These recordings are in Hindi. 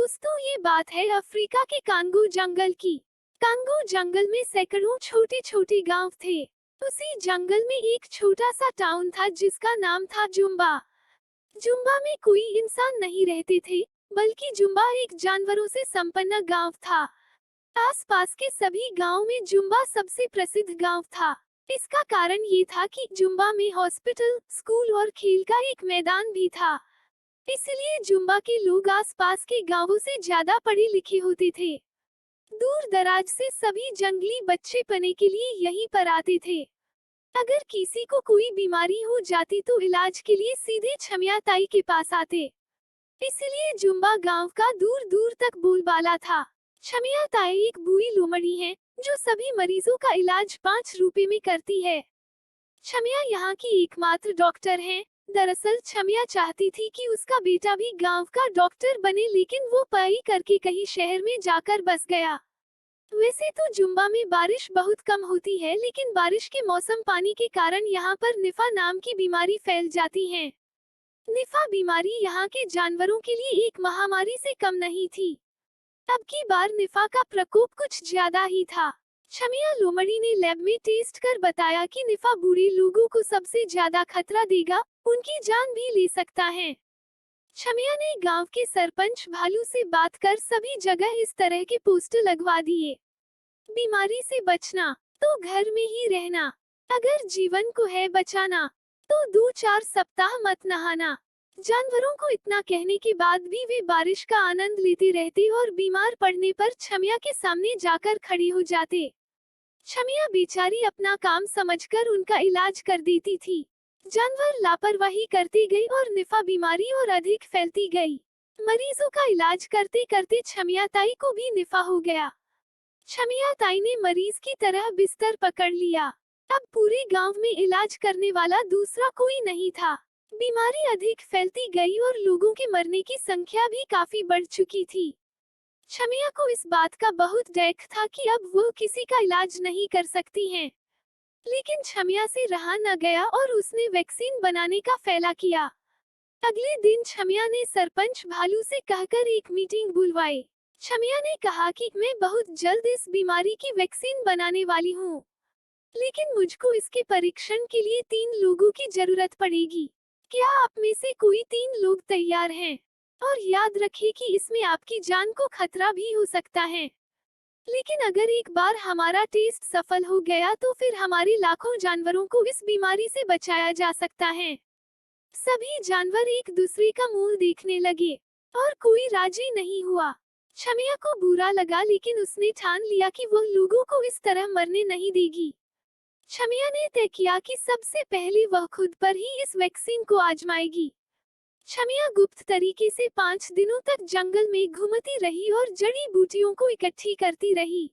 दोस्तों, ये बात है अफ्रीका के कांगो जंगल की। कांगो जंगल में सैकड़ों छोटे छोटे गांव थे। उसी जंगल में एक छोटा सा टाउन था जिसका नाम था जुम्बा। जुम्बा में कोई इंसान नहीं रहते थे, बल्कि जुम्बा एक जानवरों से संपन्न गांव था। आसपास के सभी गांवों में जुम्बा सबसे प्रसिद्ध गांव था। इसका कारण ये था कि जुम्बा में हॉस्पिटल, स्कूल और खेल का एक मैदान भी था। इसलिए जुम्बा के लोग आसपास के गांवों से ज्यादा पढ़े लिखे होते थे। दूर दराज से सभी जंगली बच्चे पढ़ने के लिए यहीं पर आते थे। अगर किसी को कोई बीमारी हो जाती तो इलाज के लिए सीधे छमिया ताई के पास आते। इसलिए जुम्बा गांव का दूर दूर तक बोलबाला था। छमिया ताई एक बूढ़ी लोमड़ी है जो सभी मरीजों का इलाज 5 रुपए में करती है। छमिया यहाँ की एकमात्र डॉक्टर है। दरअसल छमिया चाहती थी कि उसका बेटा भी गांव का डॉक्टर बने, लेकिन वो पढ़ाई करके कहीं शहर में जाकर बस गया। वैसे तो जुम्बा में बारिश बहुत कम होती है, लेकिन बारिश के मौसम पानी के कारण यहाँ पर निफा नाम की बीमारी फैल जाती है। निफा बीमारी यहाँ के जानवरों के लिए एक महामारी से कम नहीं थी। अब की बार निफा का प्रकोप कुछ ज्यादा ही था। छमिया लोमड़ी ने लैब में टेस्ट कर बताया कि निफा बूढ़े लोगों को सबसे ज्यादा खतरा देगा, उनकी जान भी ले सकता है। छमिया ने गांव के सरपंच भालू से बात कर सभी जगह इस तरह के पोस्टर लगवा दिए। बीमारी से बचना तो घर में ही रहना, अगर जीवन को है बचाना तो 2-4 सप्ताह मत नहाना। जानवरों को इतना कहने के बाद भी वे बारिश का आनंद लेते रहते और बीमार पड़ने पर छमिया के सामने जाकर खड़ी हो जाते। छमिया बेचारी अपना काम समझकर उनका इलाज कर देती थी। जानवर लापरवाही करती गई और निफा बीमारी और अधिक फैलती गई। मरीजों का इलाज करते करते छमिया ताई को भी निफा हो गया। छमिया ताई ने मरीज की तरह बिस्तर पकड़ लिया। अब पूरे गांव में इलाज करने वाला दूसरा कोई नहीं था। बीमारी अधिक फैलती गई और लोगों के मरने की संख्या भी काफी बढ़ चुकी थी। छमिया को इस बात का बहुत डर था कि अब वो किसी का इलाज नहीं कर सकती हैं। लेकिन छमिया से रहा न गया और उसने वैक्सीन बनाने का फैसला किया। अगले दिन छमिया ने सरपंच भालू से कहकर एक मीटिंग बुलवाई। छमिया ने कहा कि मैं बहुत जल्द इस बीमारी की वैक्सीन बनाने वाली हूँ, लेकिन मुझको इसके परीक्षण के लिए 3 लोगों की जरूरत पड़ेगी। क्या आप में से कोई 3 लोग तैयार हैं? और याद रखिए कि इसमें आपकी जान को खतरा भी हो सकता है। लेकिन अगर एक बार हमारा टेस्ट सफल हो गया तो फिर हमारे लाखों जानवरों को इस बीमारी से बचाया जा सकता है। सभी जानवर एक दूसरे का मुंह देखने लगे और कोई राजी नहीं हुआ। छमिया को बुरा लगा, लेकिन उसने ठान लिया कि वह लोगों को इस तरह मरने नहीं देगी। छमिया ने तय किया कि सबसे पहले वह खुद पर ही इस वैक्सीन को आजमाएगी। छमिया गुप्त तरीके से 5 दिनों तक जंगल में घूमती रही और जड़ी बूटियों को इकट्ठी करती रही।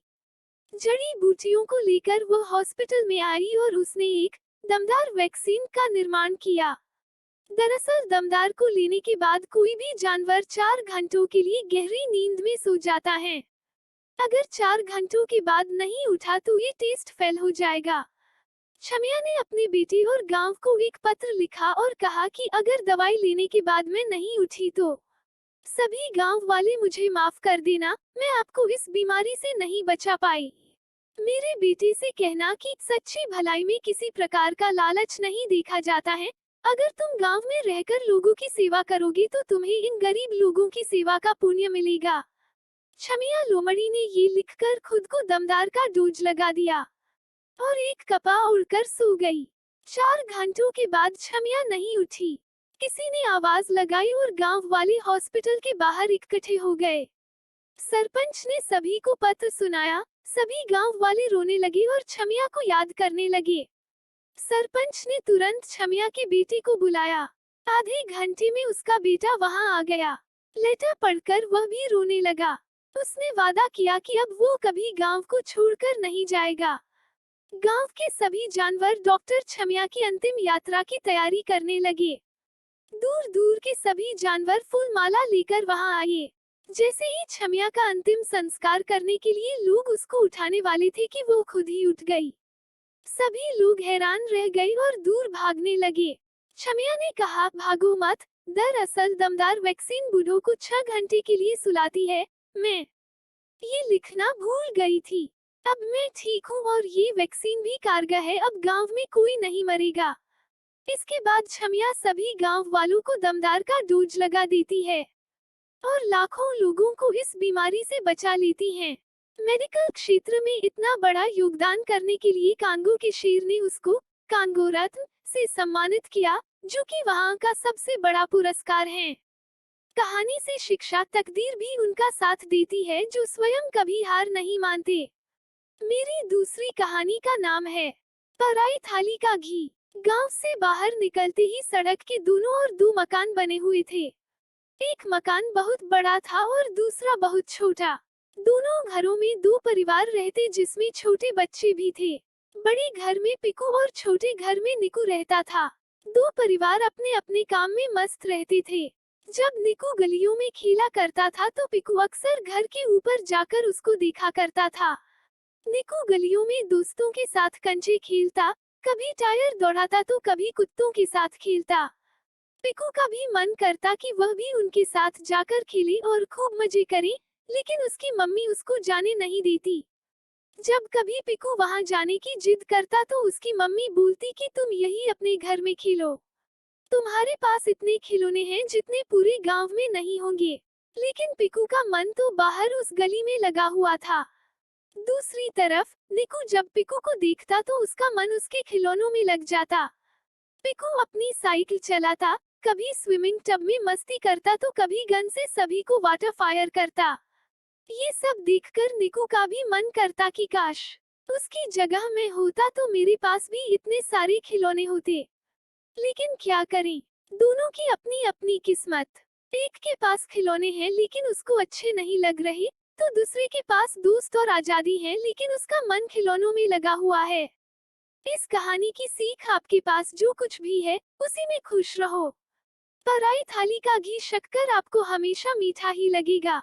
जड़ी बूटियों को लेकर वह हॉस्पिटल में आई और उसने एक दमदार वैक्सीन का निर्माण किया। दरअसल दमदार को लेने के बाद कोई भी जानवर 4 घंटों के लिए गहरी नींद में सो जाता है। अगर 4 घंटों के बाद नहीं उठा तो ये टेस्ट फेल हो जाएगा। छमिया ने अपने बेटे और गांव को एक पत्र लिखा और कहा कि अगर दवाई लेने के बाद मैं नहीं उठी तो सभी गांव वाले मुझे माफ कर देना, मैं आपको इस बीमारी से नहीं बचा पाई। मेरे बेटे से कहना कि सच्ची भलाई में किसी प्रकार का लालच नहीं देखा जाता है। अगर तुम गांव में रहकर लोगों की सेवा करोगे तो तुम्हें इन गरीब लोगों की सेवा का पुण्य मिलेगा। छमिया लोमड़ी ने ये लिखकर खुद को दमदार का डोज लगा दिया और एक कपा उड़कर सो गई। 4 घंटों के बाद छमिया नहीं उठी। किसी ने आवाज लगाई और गांव वाले हॉस्पिटल के बाहर इकट्ठे हो गए। सरपंच ने सभी को पत्र सुनाया। सभी गांव वाले रोने लगे और छमिया को याद करने लगे। सरपंच ने तुरंत छमिया के बेटे को बुलाया। आधे घंटे में उसका बेटा वहां आ गया। लेटर पढ़कर वह भी रोने लगा। उसने वादा किया कि अब वो कभी गांव को छोड़कर नहीं जाएगा। गांव के सभी जानवर डॉक्टर छमिया की अंतिम यात्रा की तैयारी करने लगे। दूर दूर के सभी जानवर फूल माला लेकर वहां आए। जैसे ही छमिया का अंतिम संस्कार करने के लिए लोग उसको उठाने वाले थे कि वो खुद ही उठ गई। सभी लोग हैरान रह गए और दूर भागने लगे। छमिया ने कहा, भागो मत, दरअसल दमदार वैक्सीन बूढ़ों को 6 घंटे के लिए सुलाती है। मैं ये लिखना भूल गई थी। अब मैं ठीक हूँ और ये वैक्सीन भी कारगर है। अब गांव में कोई नहीं मरेगा। इसके बाद छमिया सभी गांव वालों को दमदार का डोज लगा देती है और लाखों लोगों को इस बीमारी से बचा लेती हैं। मेडिकल क्षेत्र में इतना बड़ा योगदान करने के लिए कांगो के शेर ने उसको कांगो रत्न से सम्मानित किया, जो कि वहाँ का सबसे बड़ा पुरस्कार है। कहानी से शिक्षा तकदीर भी उनका साथ देती है जो स्वयं कभी हार नहीं मानते। मेरी दूसरी कहानी का नाम है पराई थाली का घी। गांव से बाहर निकलते ही सड़क के दोनों ओर 2 मकान बने हुए थे। एक मकान बहुत बड़ा था और दूसरा बहुत छोटा। दोनों घरों में 2 परिवार रहते जिसमें छोटे बच्चे भी थे। बड़े घर में पिकू और छोटे घर में निकू रहता था। 2 परिवार अपने अपने काम में मस्त रहते थे। जब निकू गलियों में खेला करता था तो पिकू अक्सर घर के ऊपर जाकर उसको देखा करता था। निकू गलियों में दोस्तों के साथ कंचे खेलता, कभी टायर दौड़ाता तो कभी कुत्तों के साथ खेलता। पिकू का भी मन करता कि वह भी उनके साथ जाकर खेले और खूब मजे करे, लेकिन उसकी मम्मी उसको जाने नहीं देती। जब कभी पिकू वहां जाने की जिद करता तो उसकी मम्मी बोलती कि तुम यही अपने घर में खेलो। तुम्हारे पास इतने खिलौने हैं जितने पूरे गांव में नहीं होंगे। लेकिन पिकू का मन तो बाहर उस गली में लगा हुआ था। दूसरी तरफ निकू जब पिकू को देखता तो उसका मन उसके खिलौनों में लग जाता। पिकू अपनी साइकिल चलाता, कभी स्विमिंग टब में मस्ती करता तो कभी गन से सभी को वाटर फायर करता। ये सब देखकर निकू का भी मन करता कि काश उसकी जगह मैं होता तो मेरे पास भी इतने सारे खिलौने होते। लेकिन क्या करें, दोनों की अपनी अपनी किस्मत। एक के पास खिलौने हैं लेकिन उसको अच्छे नहीं लग रहे, तो दूसरे के पास दोस्त और आजादी है लेकिन उसका मन खिलौनों में लगा हुआ है। इस कहानी की सीख आपके पास जो कुछ भी है, उसी में खुश रहो। पराई थाली का घी शक्कर आपको हमेशा मीठा ही लगेगा।